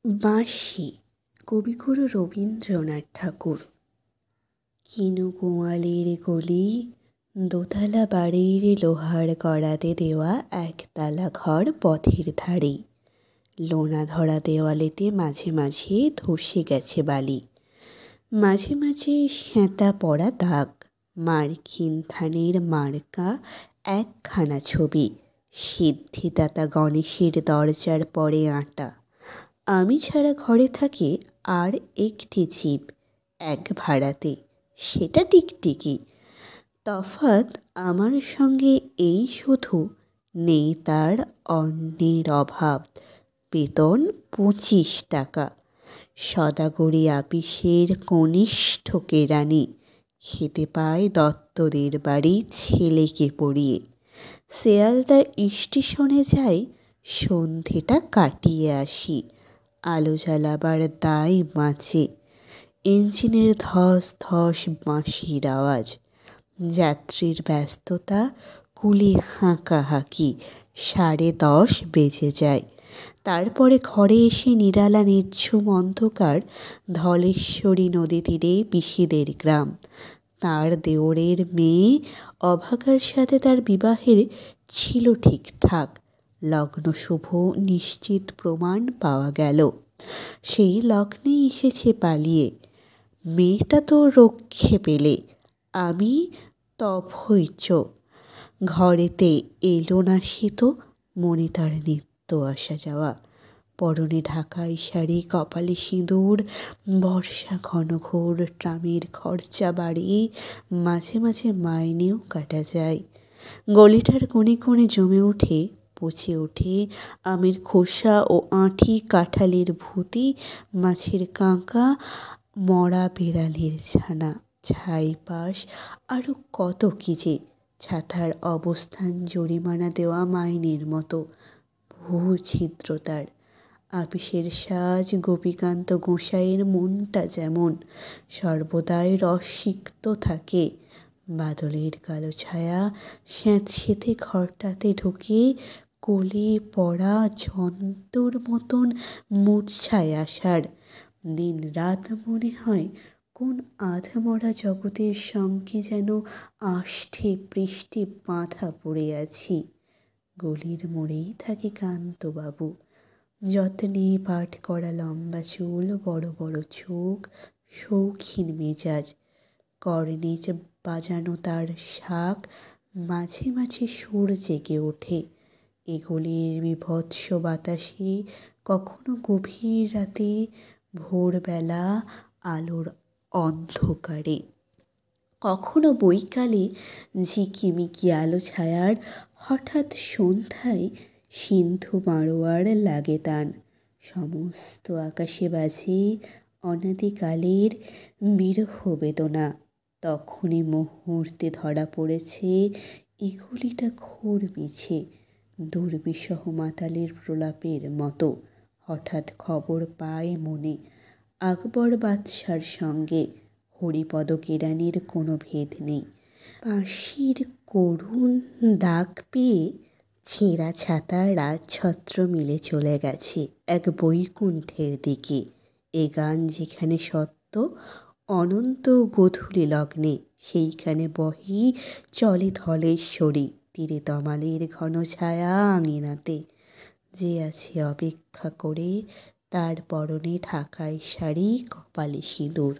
বাঁশি কবিগুরু রবীন্দ্রনাথ ঠাকুর। কিনু গোয়ালের গলি, দোতলা বাড়ির লোহার কড়াতে দেওয়া একতলা ঘর পথের ধারে। লোনা ধরা দেওয়ালেতে মাঝে মাঝে ধসে গেছে বালি, মাঝে মাঝে সেঁতা পড়া দাগ। মার্কিন ধানের মার্কা একখানা ছবি, সিদ্ধিদাতা গণেশের দরজার পরে আঁটা। আমি ছাড়া ঘরে থাকে আর একটি জীব, এক ভাড়াতে, সেটা টিকটিকি। তফাৎ আমার সঙ্গে এই শুধু, নেই তার অন্নের অভাব। বেতন 25 টাকা, সদাগরি আপিসের কনিষ্ঠ কেরানি। খেতে পায় দত্তদের বাড়ি ছেলেকে পড়িয়ে। শিয়ালদা স্টেশনে যাই, সন্ধেটা কাটিয়ে আসি। আলো জ্বালাবার দায় বাঁচে, ইঞ্জিনের ধস ধস বাঁশির আওয়াজ। যাত্রীর ব্যস্ততা, কুলি হাঁকাহাঁকি। 10:30 বেজে যায়। তারপরে ঘরে এসে নিরালা নিঝুম অন্ধকার। ধলেশ্বরী নদী তীরে পিসিদের গ্রাম। তার দেওরের মেয়ে অভাগার সাথে তার বিবাহের ছিল ঠিকঠাক। লগ্ন শুভ নিশ্চিত প্রমাণ পাওয়া গেল। সেই লগ্নেই এসেছে পালিয়ে। মেয়েটা তো রক্ষে পেলে, আমি তভৈচ। ঘরেতে এলো না শীত, মনে তার নিত্য আসা যাওয়া। পরনে ঢাকাই শাড়ি, কপালে সিঁদুর। বর্ষা ঘনঘোর, ট্রামের খরচা বাড়ে, মাঝে মাঝে মাইনেও কাটা যায়। গলিটার কোণে কোণে জমে ওঠে, পচে ওঠে আমের খোসা ও আঁটি, কাঁঠালের ভুতি, মাছের কাঁকা, মরা বেড়ালের ছানা, ছাইপাশ, আরও কত কী যে। ছাতার অবস্থান জরিমানা দেওয়া মাইনের মতো, বহু ছিদ্র তার। আপিসের সাজ, গোপীকান্ত গোসাইয়ের মনটা যেমন সর্বদাই রসিক্ত থাকে। বাদলের কালো ছায়া স্যাঁতসেঁতে ঘরটাতে ঢুকে কোলে পড়া জন্তুর মতন মূর্ছায় আসার। দিন রাত মনে হয় কোন আধমরা জগতের সঙ্গে যেন আষ্ঠে পৃষ্ঠে বাঁধা পড়ে আছি। গলির মোড়েই থাকে কান্তবাবু, যত্নে পাট করা লম্বা চুল, বড় বড় চোখ, শৌখিন মেজাজ। কর্নেচ বাজানো তার শাঁখ, মাঝে মাঝে সুর জেগে ওঠে। এগুলির বীভৎস বাতাসে, কখনো গভীর রাতে, ভোরবেলা আলোর অন্ধকারে, কখনো বৈকালে ঝিকিমিকি আলো ছায়ার। হঠাৎ সন্ধ্যায় সিন্ধু মাড়োয়ার লাগে তান। সমস্ত আকাশে বাজে অনাদিকালের বিরহ বেদনা। তখনই মুহূর্তে ধরা পড়েছে এগুলিটা ঘোর মিছে, দুর্বিষহ মাতালের প্রলাপের মতো। হঠাৎ খবর পাই মনে, আকবর বাদশার সঙ্গে হরিপদ কেরানির কোনো ভেদ নেই। বাঁশির করুণ ডাক পেয়ে ছেঁড়া ছাতা রাজছত্র মিলে চলে গেছে এক বৈকুণ্ঠের দিকে। এ গান যেখানে সত্য, অনন্ত গোধূলি লগ্নে সেইখানে বহি চলে ধলেশ্বরী। তীরে তমালের ঘন ছায়া আঙিনাতে। যে আছে অপেক্ষা করে, তার পরনে ঢাকাই শাড়ি, কপালে সিঁদুর।